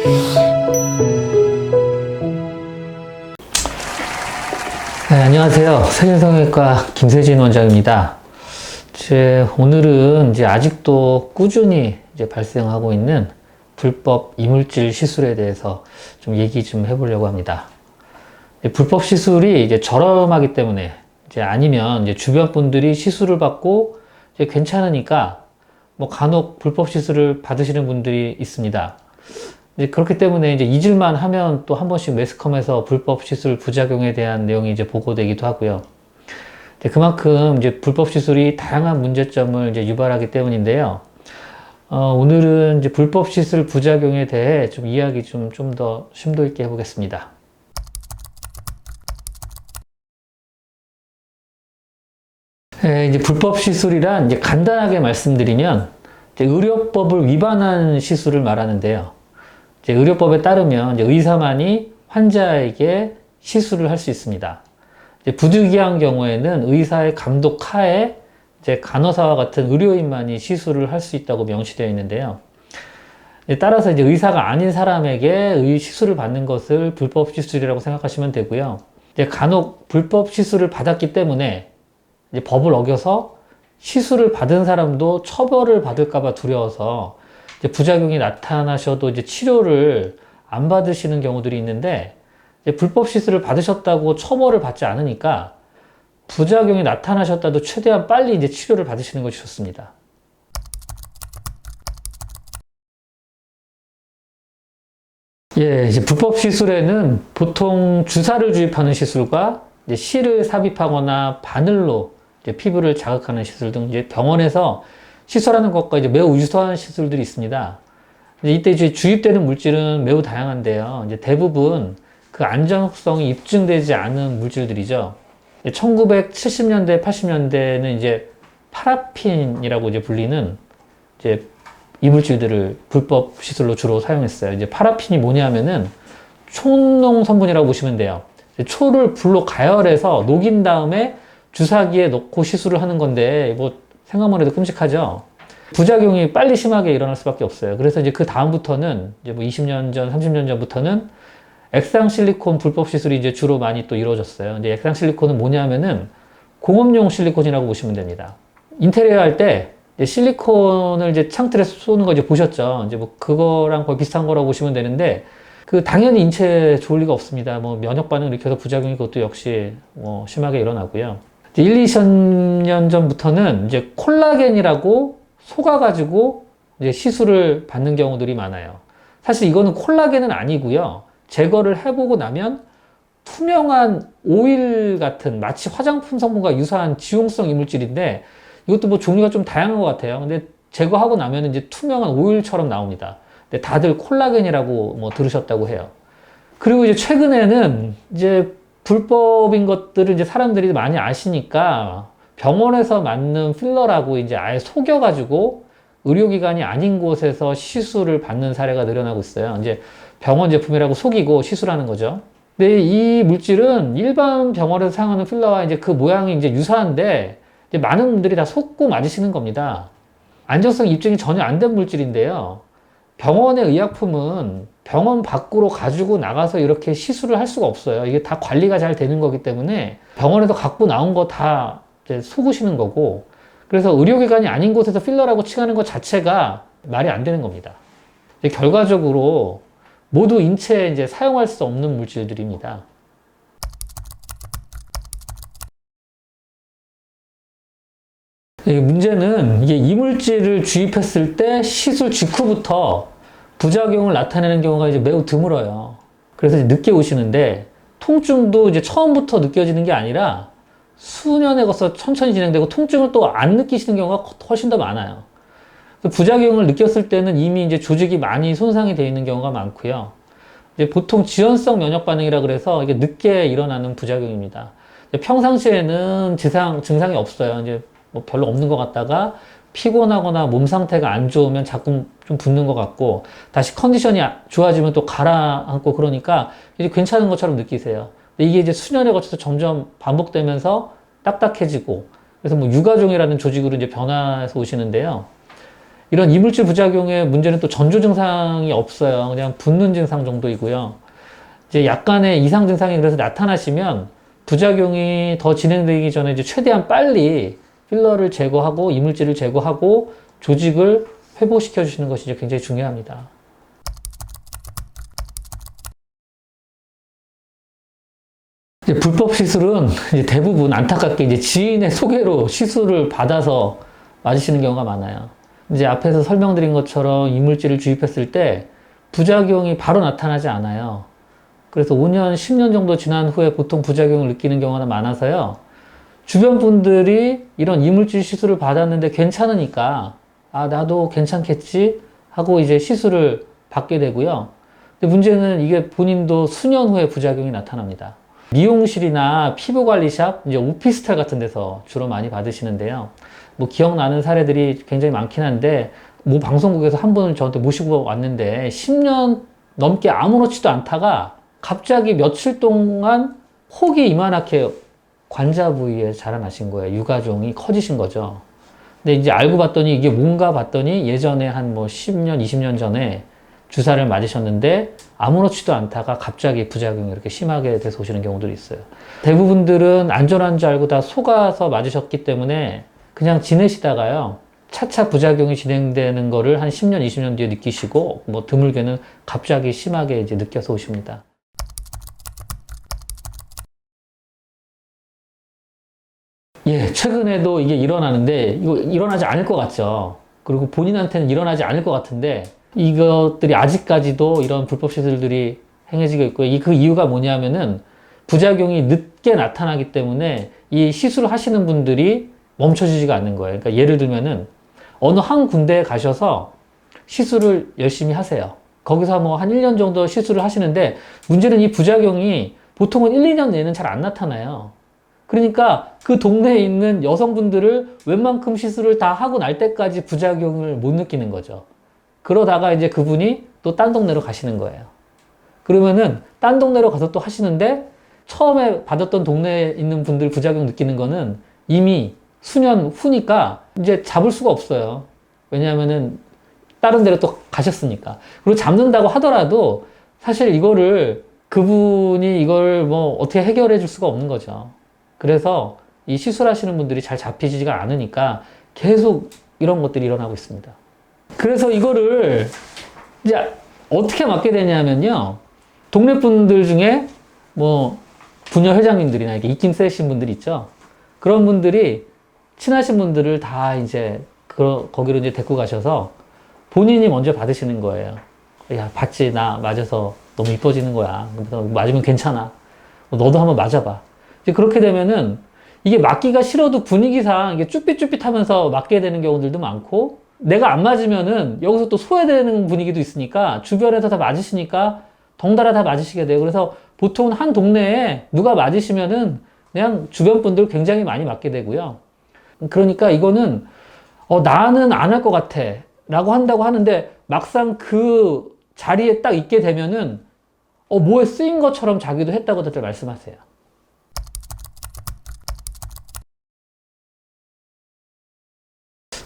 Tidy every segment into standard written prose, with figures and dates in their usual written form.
네, 안녕하세요. 세균성형외과 김세진 원장입니다. 오늘은 아직도 꾸준히 발생하고 있는 불법 이물질 시술에 대해서 좀 얘기 좀 해보려고 합니다. 불법 시술이 저렴하기 때문에 아니면 주변 분들이 시술을 받고 괜찮으니까 간혹 불법 시술을 받으시는 분들이 있습니다. 그렇기 때문에 잊을만 하면 또 한 번씩 매스컴에서 불법 시술 부작용에 대한 내용이 보고되기도 하고요. 그만큼 불법 시술이 다양한 문제점을 유발하기 때문인데요. 오늘은 불법 시술 부작용에 대해 좀 이야기 좀 더 심도 있게 해보겠습니다. 불법 시술이란 간단하게 말씀드리면 의료법을 위반한 시술을 말하는데요. 의료법에 따르면 의사만이 환자에게 시술을 할 수 있습니다. 부득이한 경우에는 의사의 감독 하에 간호사와 같은 의료인만이 시술을 할 수 있다고 명시되어 있는데요. 따라서 의사가 아닌 사람에게 시술을 받는 것을 불법 시술이라고 생각하시면 되고요. 간혹 불법 시술을 받았기 때문에 법을 어겨서 시술을 받은 사람도 처벌을 받을까봐 두려워서 부작용이 나타나셔도 치료를 안 받으시는 경우들이 있는데, 불법 시술을 받으셨다고 처벌을 받지 않으니까 부작용이 나타나셨다도 최대한 빨리 치료를 받으시는 것이 좋습니다. 불법 시술에는 보통 주사를 주입하는 시술과 실을 삽입하거나 바늘로 피부를 자극하는 시술 등 병원에서 시술하는 것과 매우 유사한 시술들이 있습니다. 이때 주입되는 물질은 매우 다양한데요. 대부분 그 안전성이 입증되지 않은 물질들이죠. 1970년대, 80년대는 파라핀이라고 불리는 이물질들을 불법 시술로 주로 사용했어요. 파라핀이 뭐냐면은 촌농 성분이라고 보시면 돼요. 초를 불로 가열해서 녹인 다음에 주사기에 넣고 시술을 하는 건데, 생각만 해도 끔찍하죠. 부작용이 빨리 심하게 일어날 수밖에 없어요. 그래서 그 다음부터는 20년 전, 30년 전부터는 액상 실리콘 불법 시술이 주로 많이 또 이루어졌어요. 액상 실리콘은 뭐냐면은 공업용 실리콘이라고 보시면 됩니다. 인테리어 할 때 실리콘을 창틀에 쏘는 거 보셨죠? 그거랑 거의 비슷한 거라고 보시면 되는데, 당연히 인체에 좋을 리가 없습니다. 면역 반응을 일으켜서 부작용이 그것도 역시 심하게 일어나고요. 1, 2년 전부터는 콜라겐이라고 속아가지고 시술을 받는 경우들이 많아요. 사실 이거는 콜라겐은 아니고요. 제거를 해보고 나면 투명한 오일 같은 마치 화장품 성분과 유사한 지용성 이물질인데, 이것도 종류가 좀 다양한 것 같아요. 근데 제거하고 나면 투명한 오일처럼 나옵니다. 근데 다들 콜라겐이라고 들으셨다고 해요. 그리고 최근에는 불법인 것들을 사람들이 많이 아시니까 병원에서 맞는 필러라고 아예 속여가지고 의료기관이 아닌 곳에서 시술을 받는 사례가 늘어나고 있어요. 병원 제품이라고 속이고 시술하는 거죠. 근데 이 물질은 일반 병원에서 사용하는 필러와 그 모양이 유사한데, 많은 분들이 다 속고 맞으시는 겁니다. 안전성 입증이 전혀 안 된 물질인데요. 병원의 의약품은 병원 밖으로 가지고 나가서 이렇게 시술을 할 수가 없어요. 이게 다 관리가 잘 되는 거기 때문에 병원에서 갖고 나온 거 다 속으시는 거고, 그래서 의료기관이 아닌 곳에서 필러라고 칭하는 것 자체가 말이 안 되는 겁니다. 결과적으로 모두 인체에 사용할 수 없는 물질들입니다. 문제는 이물질을 주입했을 때 시술 직후부터 부작용을 나타내는 경우가 매우 드물어요. 그래서 늦게 오시는데, 통증도 처음부터 느껴지는 게 아니라 수년에 걸쳐 천천히 진행되고, 통증을 또 안 느끼시는 경우가 훨씬 더 많아요. 부작용을 느꼈을 때는 이미 조직이 많이 손상이 되어 있는 경우가 많고요. 보통 지연성 면역 반응이라 그래서 이게 늦게 일어나는 부작용입니다. 평상시에는 증상이 없어요. 별로 없는 것 같다가 피곤하거나 몸 상태가 안 좋으면 자꾸 좀 붓는 것 같고, 다시 컨디션이 좋아지면 또 가라앉고, 그러니까 이제 괜찮은 것처럼 느끼세요. 근데 이게 수년에 걸쳐서 점점 반복되면서 딱딱해지고, 그래서 유가종이라는 조직으로 변화해서 오시는데요. 이런 이물질 부작용의 문제는 또 전조 증상이 없어요. 그냥 붓는 증상 정도이고요. 이제 약간의 이상 증상이 그래서 나타나시면 부작용이 더 진행되기 전에 이제 최대한 빨리 필러를 제거하고 이물질을 제거하고 조직을 회복시켜 주시는 것이 이제 굉장히 중요합니다. 이제 불법 시술은 이제 대부분 안타깝게 이제 지인의 소개로 시술을 받아서 맞으시는 경우가 많아요. 이제 앞에서 설명드린 것처럼 이물질을 주입했을 때 부작용이 바로 나타나지 않아요. 그래서 5년, 10년 정도 지난 후에 보통 부작용을 느끼는 경우가 많아서요. 주변 분들이 이런 이물질 시술을 받았는데 괜찮으니까 아, 나도 괜찮겠지 하고 이제 시술을 받게 되고요. 근데 문제는 이게 본인도 수년 후에 부작용이 나타납니다. 미용실이나 피부관리샵, 이제 오피스텔 같은 데서 주로 많이 받으시는데요. 뭐 기억나는 사례들이 굉장히 많긴 한데, 뭐 방송국에서 한 분을 저한테 모시고 왔는데 10년 넘게 아무렇지도 않다가 갑자기 며칠 동안 혹이 이만하게 관자 부위에 자라나신 거예요. 유가종이 커지신 거죠. 근데 이제 알고 봤더니 이게 뭔가 봤더니 예전에 한 뭐 10년, 20년 전에 주사를 맞으셨는데 아무렇지도 않다가 갑자기 부작용이 이렇게 심하게 돼서 오시는 경우들이 있어요. 대부분들은 안전한 줄 알고 다 속아서 맞으셨기 때문에 그냥 지내시다가요. 차차 부작용이 진행되는 거를 한 10년, 20년 뒤에 느끼시고 뭐 드물게는 갑자기 심하게 이제 느껴서 오십니다. 예, 최근에도 이게 일어나는데 이거 일어나지 않을 것 같죠. 그리고 본인한테는 일어나지 않을 것 같은데 이것들이 아직까지도 이런 불법 시술들이 행해지고 있고요. 그 이유가 뭐냐면은 부작용이 늦게 나타나기 때문에 이 시술을 하시는 분들이 멈춰지지가 않는 거예요. 그러니까 예를 들면은 어느 한 군데에 가셔서 시술을 열심히 하세요. 거기서 뭐 한 1년 정도 시술을 하시는데 문제는 이 부작용이 보통은 1, 2년 내는 잘 안 나타나요. 그러니까 그 동네에 있는 여성분들을 웬만큼 시술을 다 하고 날 때까지 부작용을 못 느끼는 거죠. 그러다가 이제 그분이 또 딴 동네로 가시는 거예요. 그러면은 딴 동네로 가서 또 하시는데 처음에 받았던 동네에 있는 분들 부작용 느끼는 거는 이미 수년 후니까 이제 잡을 수가 없어요. 왜냐하면은 다른 데로 또 가셨으니까. 그리고 잡는다고 하더라도 사실 이거를 그분이 이걸 뭐 어떻게 해결해 줄 수가 없는 거죠. 그래서 이 시술하시는 분들이 잘 잡히지가 않으니까 계속 이런 것들이 일어나고 있습니다. 그래서 이거를 이제 어떻게 막게 되냐면요. 동네 분들 중에 뭐 부녀 회장님들이나 이렇게 입김 세신 분들 있죠. 그런 분들이 친하신 분들을 다 이제 거기로 이제 데리고 가셔서 본인이 먼저 받으시는 거예요. 야, 봤지? 나 맞아서 너무 이뻐지는 거야. 맞으면 괜찮아. 너도 한번 맞아봐. 이제 그렇게 되면은 이게 맞기가 싫어도 분위기상 이게 쭈삣쭈삣하면서 맞게 되는 경우들도 많고 내가 안 맞으면은 여기서 또 소외되는 분위기도 있으니까 주변에서 다 맞으시니까 덩달아 다 맞으시게 돼요. 그래서 보통은 한 동네에 누가 맞으시면은 그냥 주변 분들 굉장히 많이 맞게 되고요. 그러니까 이거는 나는 안 할 것 같아 라고 한다고 하는데 막상 그 자리에 딱 있게 되면은 뭐에 쓰인 것처럼 자기도 했다고들 말씀하세요.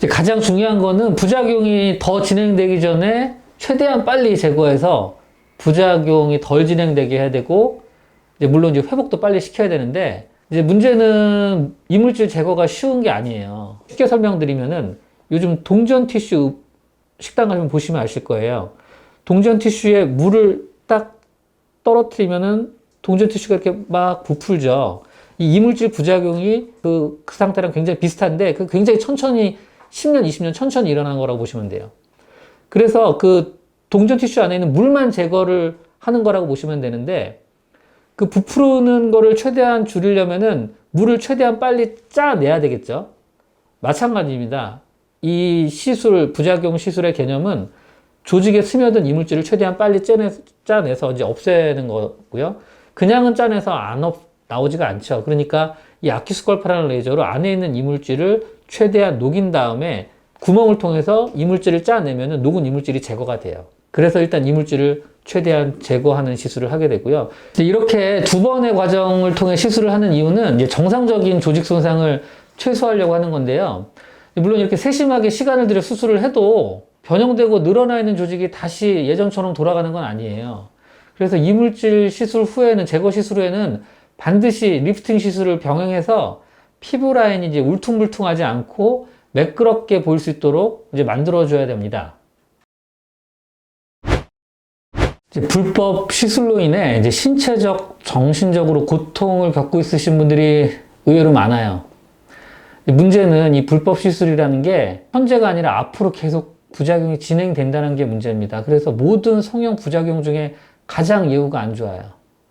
가장 중요한 거는 부작용이 더 진행되기 전에 최대한 빨리 제거해서 부작용이 덜 진행되게 해야 되고 이제 물론 이제 회복도 빨리 시켜야 되는데 이제 문제는 이물질 제거가 쉬운 게 아니에요. 쉽게 설명드리면은 요즘 동전 티슈 식당 가시면 보시면 아실 거예요. 동전 티슈에 물을 딱 떨어뜨리면은 동전 티슈가 이렇게 막 부풀죠. 이 이물질 부작용이 그 상태랑 굉장히 비슷한데 그 굉장히 천천히 10년, 20년 천천히 일어나는 거라고 보시면 돼요. 그래서 그 동전 티슈 안에 있는 물만 제거를 하는 거라고 보시면 되는데 그 부푸르는 거를 최대한 줄이려면은 물을 최대한 빨리 짜내야 되겠죠. 마찬가지입니다. 이 시술, 부작용 시술의 개념은 조직에 스며든 이물질을 최대한 빨리 짜내서 이제 없애는 거고요. 그냥은 짜내서 나오지가 않죠. 그러니까 이 아키스콜파라는 레이저로 안에 있는 이물질을 최대한 녹인 다음에 구멍을 통해서 이물질을 짜내면 녹은 이물질이 제거가 돼요. 그래서 일단 이물질을 최대한 제거하는 시술을 하게 되고요. 이렇게 두 번의 과정을 통해 시술을 하는 이유는 이제 정상적인 조직 손상을 최소화하려고 하는 건데요. 물론 이렇게 세심하게 시간을 들여 수술을 해도 변형되고 늘어나 있는 조직이 다시 예전처럼 돌아가는 건 아니에요. 그래서 이물질 시술 후에는, 제거 시술 후에는 반드시 리프팅 시술을 병행해서 피부 라인이 이제 울퉁불퉁하지 않고 매끄럽게 보일 수 있도록 이제 만들어줘야 됩니다. 이제 불법 시술로 인해 이제 신체적, 정신적으로 고통을 겪고 있으신 분들이 의외로 많아요. 문제는 이 불법 시술이라는 게 현재가 아니라 앞으로 계속 부작용이 진행된다는 게 문제입니다. 그래서 모든 성형 부작용 중에 가장 예후가 안 좋아요.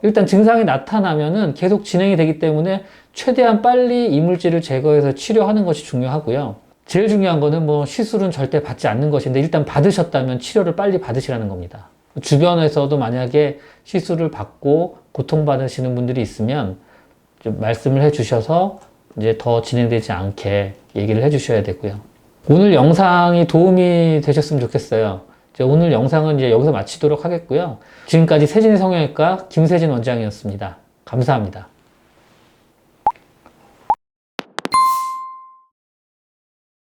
일단 증상이 나타나면은 계속 진행이 되기 때문에 최대한 빨리 이물질을 제거해서 치료하는 것이 중요하고요. 제일 중요한 거는 뭐 시술은 절대 받지 않는 것인데, 일단 받으셨다면 치료를 빨리 받으시라는 겁니다. 주변에서도 만약에 시술을 받고 고통받으시는 분들이 있으면 좀 말씀을 해 주셔서 이제 더 진행되지 않게 얘기를 해 주셔야 되고요. 오늘 영상이 도움이 되셨으면 좋겠어요. 오늘 영상은 이제 여기서 마치도록 하겠고요. 지금까지 세진의 성형외과 김세진 원장이었습니다. 감사합니다.